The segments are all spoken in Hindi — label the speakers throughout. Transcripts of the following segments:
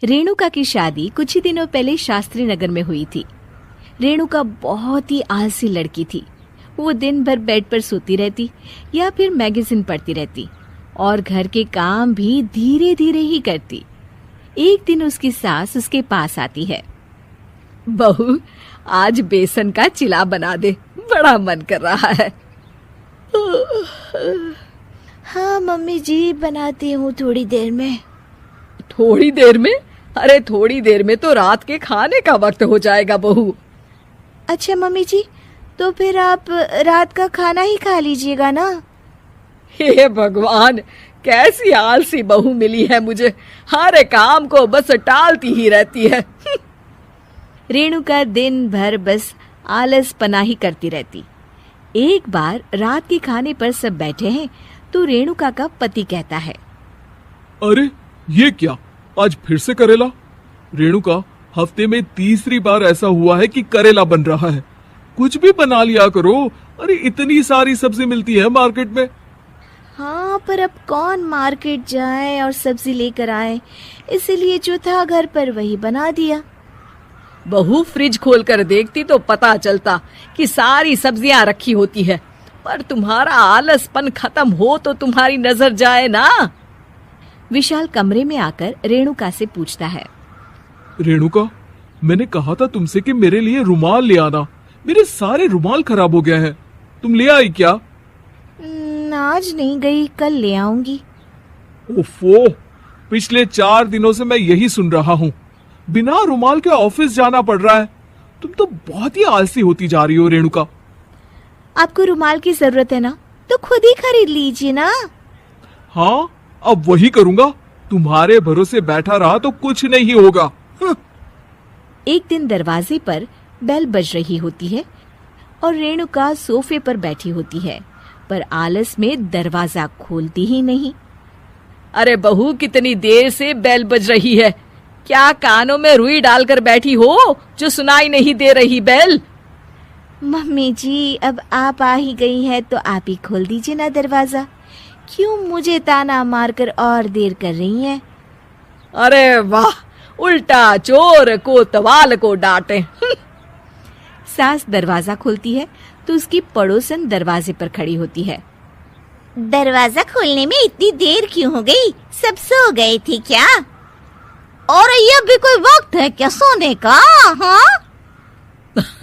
Speaker 1: रेणुका की शादी कुछ ही दिनों पहले शास्त्री नगर में हुई थी। रेणुका बहुत ही आलसी लड़की थी। वो दिन भर बेड पर सोती रहती या फिर मैगजीन पढ़ती रहती और घर के काम भी धीरे धीरे ही करती। एक दिन उसकी सास उसके पास आती है। बहू, आज बेसन का चिला बना दे, बड़ा मन कर रहा है।
Speaker 2: हाँ मम्मी जी, बनाती हूँ थोड़ी देर में।
Speaker 3: थोड़ी देर में? अरे थोड़ी देर में तो रात के खाने का वक्त हो जाएगा बहू।
Speaker 2: अच्छा मम्मी जी, तो फिर आप रात का खाना ही खा लीजिएगा ना।
Speaker 3: हे भगवान, कैसी आलसी बहू मिली है मुझे, हर काम को बस टालती ही रहती है।
Speaker 1: रेणुका दिन भर बस आलस पना ही करती रहती। एक बार रात के खाने पर सब बैठे हैं तो रेणुका का पति कहता है,
Speaker 4: अरे ये क्या, आज फिर से करेला? रेणुका, हफ्ते में तीसरी बार ऐसा हुआ है कि करेला बन रहा है। कुछ भी बना लिया करो। अरे इतनी सारी सब्जी मिलती है मार्केट में।
Speaker 2: हाँ, पर अब कौन मार्केट जाए और सब्जी लेकर आए, इसीलिए जो था घर पर वही बना दिया।
Speaker 3: बहू, फ्रिज खोल कर देखती तो पता चलता कि सारी सब्जियां रखी होती है, पर तुम्हारा आलसपन खत्म हो तो तुम्हारी नजर जाए ना।
Speaker 1: विशाल कमरे में आकर रेणुका से पूछता है,
Speaker 4: रेणुका, मैंने कहा था तुमसे कि मेरे लिए रुमाल ले आना। मेरे सारे रुमाल खराब हो गए हैं। तुम ले आई क्या?
Speaker 2: आज नहीं गई, कल ले आऊंगी।
Speaker 4: ओफो, पिछले 4 दिनों से मैं यही सुन रहा हूँ। बिना रुमाल के ऑफिस जाना पड़ रहा है। तुम तो बहुत ही आलसी होती जा रही हो रेणुका।
Speaker 2: आपको रुमाल की जरूरत है ना, तो खुद ही खरीद लीजिए ना।
Speaker 4: हाँ, अब वही करूंगा। तुम्हारे भरोसे बैठा रहा तो कुछ नहीं होगा।
Speaker 1: एक दिन दरवाजे पर बेल बज रही होती है और रेणुका सोफे पर बैठी होती है, पर आलस में दरवाजा खोलती ही नहीं।
Speaker 3: अरे बहू, कितनी देर से बेल बज रही है? क्या कानों में रुई डालकर बैठी हो जो सुनाई नहीं दे रही बेल?
Speaker 2: मम्मी जी, अब आप आ ही गई है तो आप ही खोल दीजिए ना दरवाजा। क्यों मुझे ताना मारकर और देर कर रही हैं?
Speaker 3: अरे वाह, उल्टा चोर कोतवाल को डांटे।
Speaker 1: सास दरवाजा खोलती है तो उसकी पड़ोसन दरवाजे पर खड़ी होती है।
Speaker 2: दरवाजा खोलने में इतनी देर क्यों हो गई? सब सो गए थे क्या? और ये भी कोई वक्त है क्या सोने का? हाँ?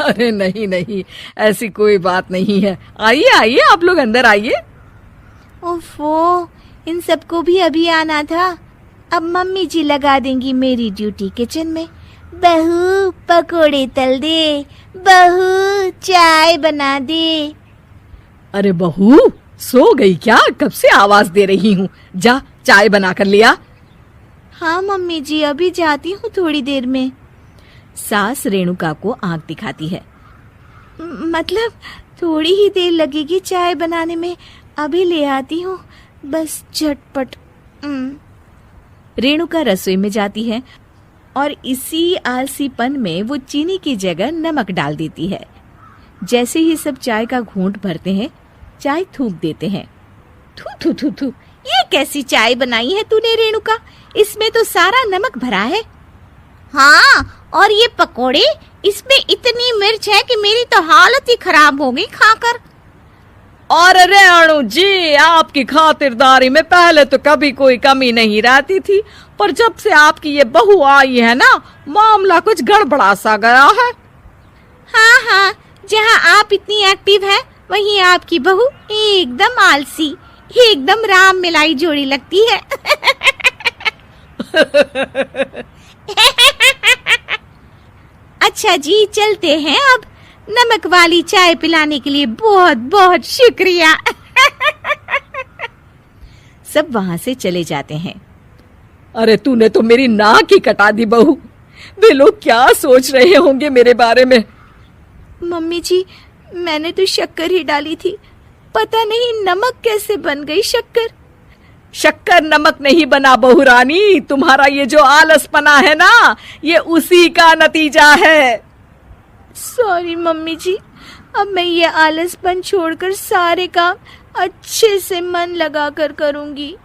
Speaker 3: अरे नहीं नहीं, ऐसी कोई बात नहीं है। आइए आइए, आप लोग अंदर आइए।
Speaker 2: ओफो, इन सबको भी अभी आना था। अब मम्मी जी लगा देंगी मेरी ड्यूटी किचन में। बहू पकोड़े तल दे, बहू चाय बना दे।
Speaker 3: अरे बहू, सो गई क्या? कब से आवाज दे रही हूँ, जा चाय बना कर लिया।
Speaker 2: हाँ मम्मी जी, अभी जाती हूँ थोड़ी देर में।
Speaker 1: सास रेणुका को आंख दिखाती है।
Speaker 2: मतलब थोड़ी ही देर लगेगी चाय बनाने में, अभी ले आती हूँ, बस झटपट।
Speaker 1: रेणुका रसोई में जाती है और इसी आलसीपन में वो चीनी की जगह नमक डाल देती है। जैसे ही सब चाय का घूंट भरते हैं, चाय थूक देते हैं।
Speaker 2: थू थू थू थू, ये कैसी चाय बनाई है तूने रेणुका? इसमें तो सारा नमक भरा है। हाँ, और ये पकोड़े, इसमें इतनी मिर्च है कि मेरी तो हालत ही खराब हो गई खाकर।
Speaker 3: और रेणु जी, आपकी खातिरदारी में पहले तो कभी कोई कमी नहीं रहती थी, पर जब से आपकी ये बहू आई है ना, मामला कुछ गड़बड़ा सा गया है।
Speaker 2: हाँ हाँ, जहाँ आप इतनी एक्टिव है, वहीं आपकी बहू एकदम आलसी, एकदम राम मिलाई जोड़ी लगती है। अच्छा जी, चलते हैं अब। नमक वाली चाय पिलाने के लिए बहुत बहुत शुक्रिया।
Speaker 1: सब वहाँ से चले जाते हैं।
Speaker 3: अरे तूने तो मेरी नाक ही कटा दी बहू। वे लोग क्या सोच रहे होंगे मेरे बारे में?
Speaker 2: मम्मी जी, मैंने तो शक्कर ही डाली थी, पता नहीं नमक कैसे बन गई शक्कर।
Speaker 3: शक्कर नमक नहीं बना बहू रानी, तुम्हारा ये जो आलसपना है ना, ये उसी का नतीजा है।
Speaker 2: सॉरी मम्मी जी, अब मैं ये आलसपन छोड़कर सारे काम अच्छे से मन लगाकर करूंगी।